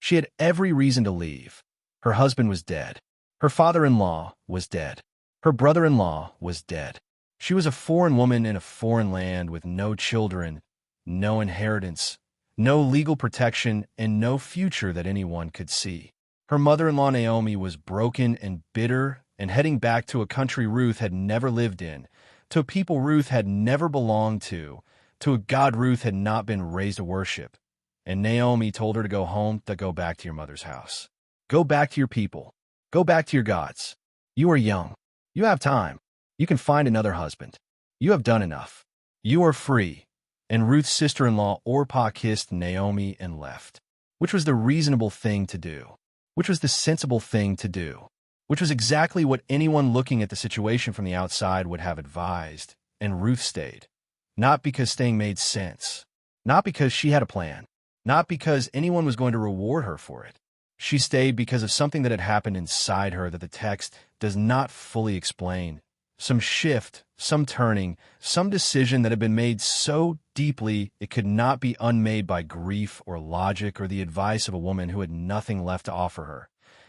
She had every reason to leave. Her husband was dead. Her father-in-law was dead. Her brother-in-law was dead. She was a foreign woman in a foreign land with no children, no inheritance, no legal protection, and no future that anyone could see. Her mother-in-law Naomi was broken and bitter and heading back to a country Ruth had never lived in, to a people Ruth had never belonged to a God Ruth had not been raised to worship. And Naomi told her to go home, to go back to your mother's house. Go back to your people. Go back to your gods. You are young. You have time. You can find another husband. You have done enough. You are free. And Ruth's sister-in-law Orpah kissed Naomi and left, which was the reasonable thing to do, which was the sensible thing to do, which was exactly what anyone looking at the situation from the outside would have advised. And Ruth stayed, not because staying made sense, not because she had a plan, not because anyone was going to reward her for it. She stayed because of something that had happened inside her that the text does not fully explain. Some shift, some turning, some decision that had been made so deeply it could not be unmade by grief or logic or the advice of a woman who had nothing left to offer her.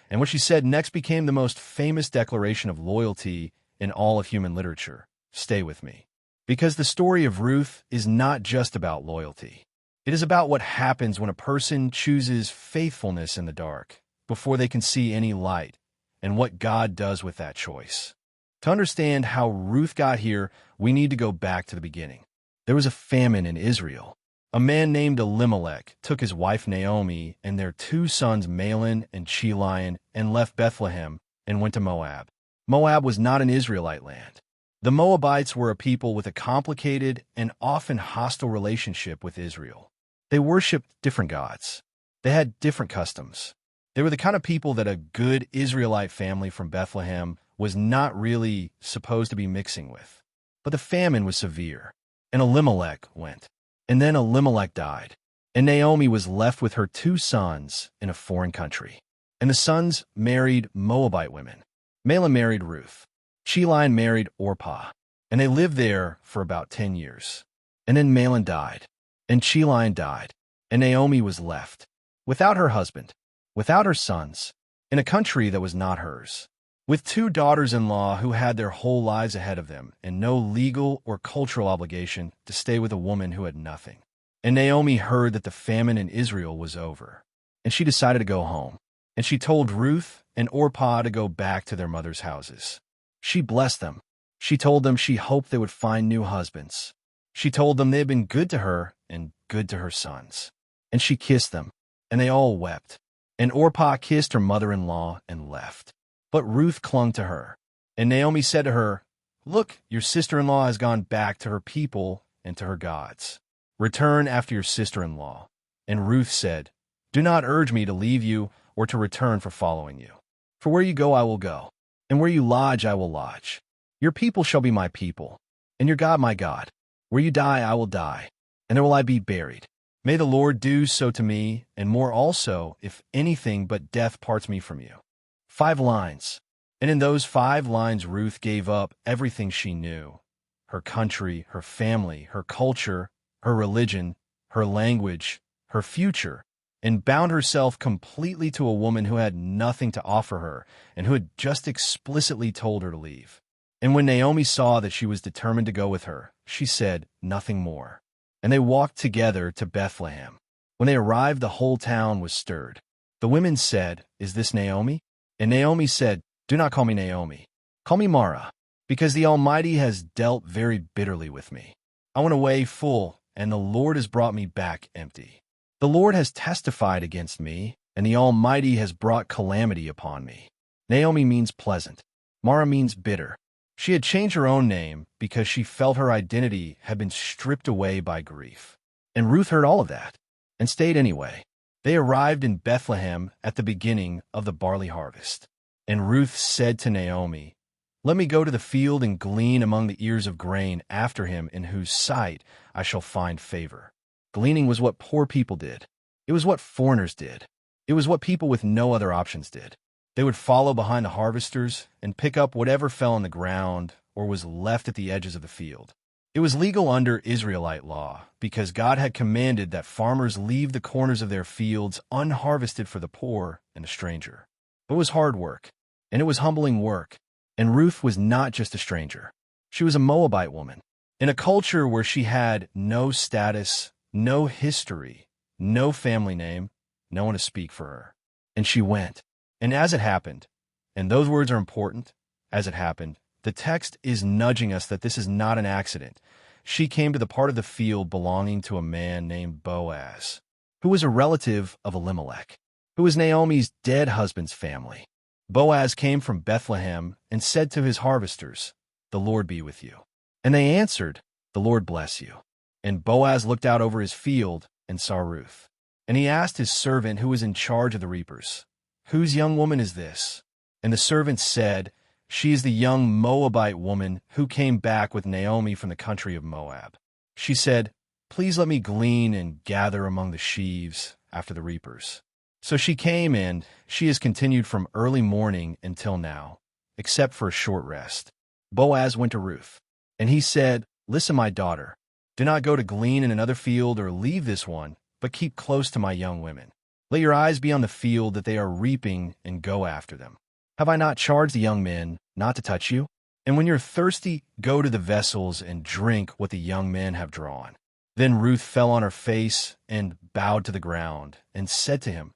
And what she said next became the most famous declaration of loyalty in all of human literature. Stay with me. Because the story of Ruth is not just about loyalty. It is about what happens when a person chooses faithfulness in the dark before they can see any light, and what God does with that choice. To understand how Ruth got here, we need to go back to the beginning. There was a famine in Israel. A man named Elimelech took his wife Naomi and their 2 sons Mahlon and Chilion and left Bethlehem and went to Moab. Moab was not an Israelite land. The Moabites were a people with a complicated and often hostile relationship with Israel. They worshipped different gods. They had different customs. They were the kind of people that a good Israelite family from Bethlehem was not really supposed to be mixing with. But the famine was severe, and Elimelech went. And then Elimelech died, and Naomi was left with her 2 sons in a foreign country. And the sons married Moabite women. Mahlon married Ruth. Chilion married Orpah, and they lived there for about 10 years. And then Mahlon died, and Chilion died, and Naomi was left, without her husband, without her sons, in a country that was not hers, with 2 daughters-in-law who had their whole lives ahead of them and no legal or cultural obligation to stay with a woman who had nothing. And Naomi heard that the famine in Israel was over, and she decided to go home. And she told Ruth and Orpah to go back to their mother's houses. She blessed them. She told them she hoped they would find new husbands. She told them they had been good to her and good to her sons. And she kissed them, and they all wept. And Orpah kissed her mother-in-law and left. But Ruth clung to her. And Naomi said to her, "Look, your sister-in-law has gone back to her people and to her gods. Return after your sister-in-law." And Ruth said, "Do not urge me to leave you or to return for following you. For where you go I will go, and where you lodge I will lodge. Your people shall be my people, and your God my God. Where you die I will die, and there will I be buried. May the Lord do so to me, and more also, if anything but death parts me from you." 5 lines. And in those 5 lines Ruth gave up everything she knew. Her country, her family, her culture, her religion, her language, her future, and bound herself completely to a woman who had nothing to offer her and who had just explicitly told her to leave. And when Naomi saw that she was determined to go with her, she said nothing more. And they walked together to Bethlehem. When they arrived, the whole town was stirred. The women said, "Is this Naomi?" And Naomi said, "Do not call me Naomi. Call me Mara, because the Almighty has dealt very bitterly with me. I went away full, and the Lord has brought me back empty. The Lord has testified against me, and the Almighty has brought calamity upon me." Naomi means pleasant. Mara means bitter. She had changed her own name because she felt her identity had been stripped away by grief. And Ruth heard all of that and stayed anyway. They arrived in Bethlehem at the beginning of the barley harvest. And Ruth said to Naomi, "Let me go to the field and glean among the ears of grain after him in whose sight I shall find favor." Gleaning was what poor people did. It was what foreigners did. It was what people with no other options did. They would follow behind the harvesters and pick up whatever fell on the ground or was left at the edges of the field. It was legal under Israelite law because God had commanded that farmers leave the corners of their fields unharvested for the poor and the stranger. But it was hard work, and it was humbling work, and Ruth was not just a stranger. She was a Moabite woman, in a culture where she had no status, no history, no family name, no one to speak for her. And she went. And as it happened, and those words are important, as it happened, the text is nudging us that this is not an accident. She came to the part of the field belonging to a man named Boaz, who was a relative of Elimelech, who was Naomi's dead husband's family. Boaz came from Bethlehem and said to his harvesters, "The Lord be with you." And they answered, "The Lord bless you." And Boaz looked out over his field and saw Ruth. And he asked his servant who was in charge of the reapers, "Whose young woman is this?" And the servant said, "She is the young Moabite woman who came back with Naomi from the country of Moab." She said, "Please let me glean and gather among the sheaves after the reapers." So she came, and she has continued from early morning until now, except for a short rest. Boaz went to Ruth, and he said, "Listen, my daughter, do not go to glean in another field or leave this one, but keep close to my young women. Let your eyes be on the field that they are reaping and go after them. Have I not charged the young men not to touch you? And when you're thirsty, go to the vessels and drink what the young men have drawn." Then Ruth fell on her face and bowed to the ground and said to him,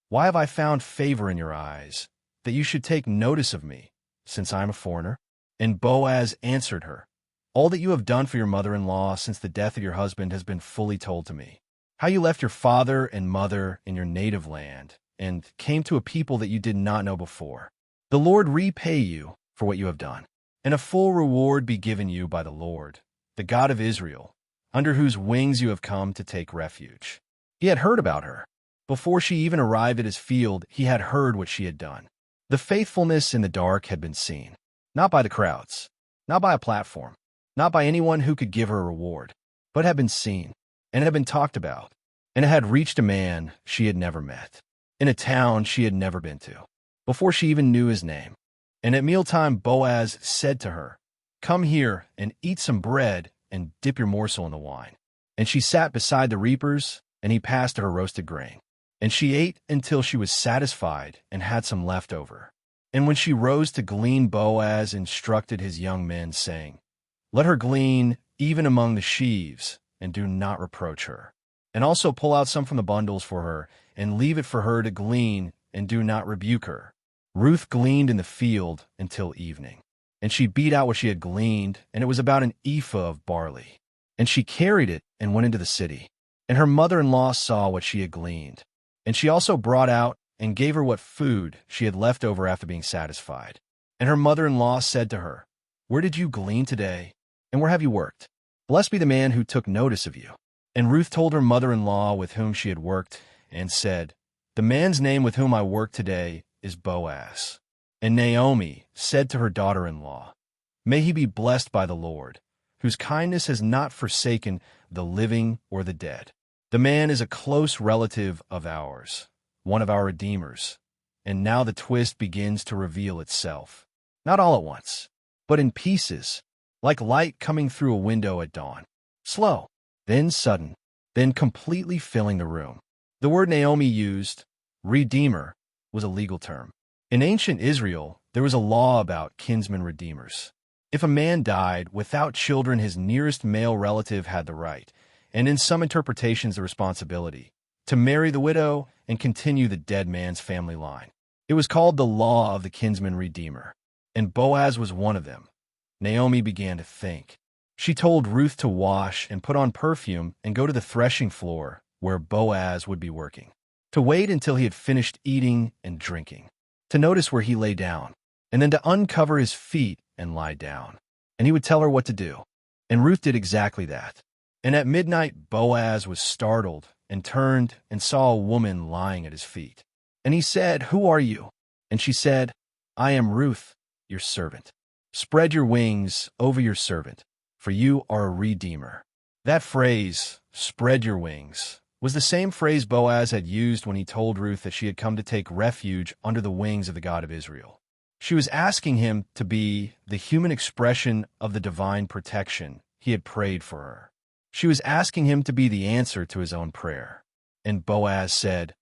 "Why have I found favor in your eyes, that you should take notice of me, since I am a foreigner?" And Boaz answered her, "All that you have done for your mother-in-law since the death of your husband has been fully told to me. How you left your father and mother in your native land and came to a people that you did not know before. The Lord repay you for what you have done, and a full reward be given you by the Lord, the God of Israel, under whose wings you have come to take refuge." He had heard about her. Before she even arrived at his field, he had heard what she had done. The faithfulness in the dark had been seen, not by the crowds, not by a platform, not by anyone who could give her a reward, but had been seen, and it had been talked about, and it had reached a man she had never met, in a town she had never been to, before she even knew his name. And at mealtime Boaz said to her, "Come here and eat some bread and dip your morsel in the wine." And she sat beside the reapers, and he passed her roasted grain. And she ate until she was satisfied and had some left over. And when she rose to glean, Boaz instructed his young men, saying, "Let her glean even among the sheaves, and do not reproach her. And also pull out some from the bundles for her, and leave it for her to glean, and do not rebuke her." Ruth gleaned in the field until evening. And she beat out what she had gleaned, and it was about an ephah of barley. And she carried it and went into the city. And her mother-in-law saw what she had gleaned. And she also brought out and gave her what food she had left over after being satisfied. And her mother-in-law said to her, "Where did you glean today, and where have you worked? Blessed be the man who took notice of you." And Ruth told her mother-in-law with whom she had worked, and said, "The man's name with whom I work today is Boaz." And Naomi said to her daughter-in-law, "May he be blessed by the Lord, whose kindness has not forsaken the living or the dead. The man is a close relative of ours, one of our redeemers." And now the twist begins to reveal itself, not all at once, but in pieces, like light coming through a window at dawn. Slow, then sudden, then completely filling the room. The word Naomi used, redeemer, was a legal term. In ancient Israel, there was a law about kinsman-redeemers. If a man died without children, his nearest male relative had the right, and in some interpretations the responsibility, to marry the widow and continue the dead man's family line. It was called the law of the kinsman-redeemer, and Boaz was one of them. Naomi began to think. She told Ruth to wash and put on perfume and go to the threshing floor where Boaz would be working, to wait until he had finished eating and drinking, to notice where he lay down, and then to uncover his feet and lie down. And he would tell her what to do. And Ruth did exactly that. And at midnight Boaz was startled and turned and saw a woman lying at his feet. And he said, "Who are you?" And she said, "I am Ruth, your servant. Spread your wings over your servant, for you are a redeemer." That phrase, "spread your wings," was the same phrase Boaz had used when he told Ruth that she had come to take refuge under the wings of the God of Israel. She was asking him to be the human expression of the divine protection he had prayed for her. She was asking him to be the answer to his own prayer. And Boaz said,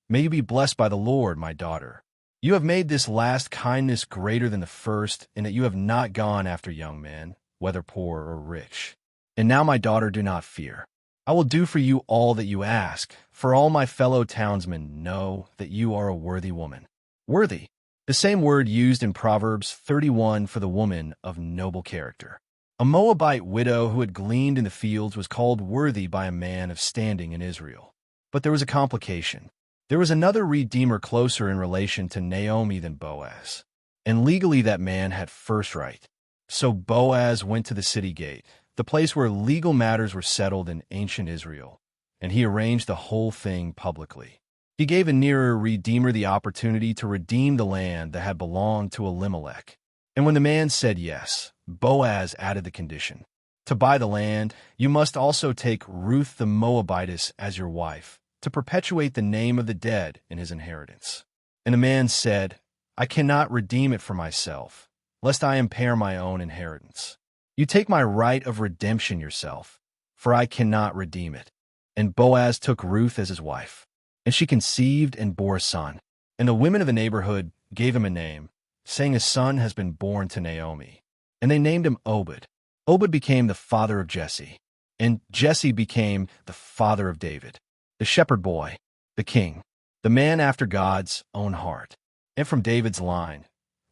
"May you be blessed by the Lord, my daughter. You have made this last kindness greater than the first, in that you have not gone after young men, whether poor or rich. And now, my daughter, do not fear. I will do for you all that you ask, for all my fellow townsmen know that you are a worthy woman." Worthy, the same word used in Proverbs 31 for the woman of noble character. A Moabite widow who had gleaned in the fields was called worthy by a man of standing in Israel. But there was a complication. There was another redeemer closer in relation to Naomi than Boaz, and legally that man had first right. So Boaz went to the city gate, the place where legal matters were settled in ancient Israel, and he arranged the whole thing publicly. He gave a nearer redeemer the opportunity to redeem the land that had belonged to Elimelech. And when the man said yes, Boaz added the condition: "To buy the land, you must also take Ruth the Moabitess as your wife, to perpetuate the name of the dead in his inheritance." And the man said, "I cannot redeem it for myself, lest I impair my own inheritance. You take my right of redemption yourself, for I cannot redeem it." And Boaz took Ruth as his wife, and she conceived and bore a son. And the women of the neighborhood gave him a name, saying, "A son has been born to Naomi." And they named him Obed. Obed became the father of Jesse, and Jesse became the father of David, the shepherd boy, the king, the man after God's own heart. And from David's line,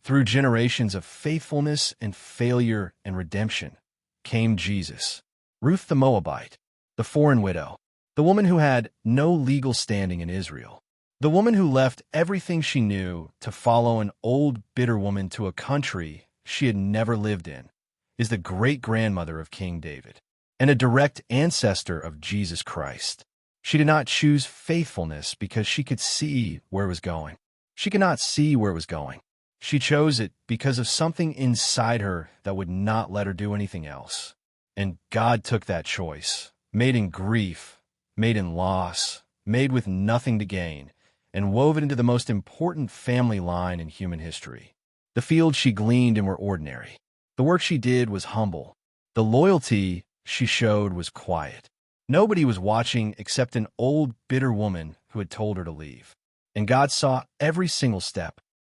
through generations of faithfulness and failure and redemption, came Jesus, Ruth the Moabite, the foreign widow, the woman who had no legal standing in Israel, the woman who left everything she knew to follow an old bitter woman to a country she had never lived in, is the great-grandmother of King David, and a direct ancestor of Jesus Christ. She did not choose faithfulness because she could see where it was going. She could not see where it was going. She chose it because of something inside her that would not let her do anything else. And God took that choice, made in grief, made in loss, made with nothing to gain, and wove it into the most important family line in human history. The fields she gleaned in were ordinary. The work she did was humble. The loyalty she showed was quiet. Nobody was watching except an old, bitter woman who had told her to leave. And God saw every single step,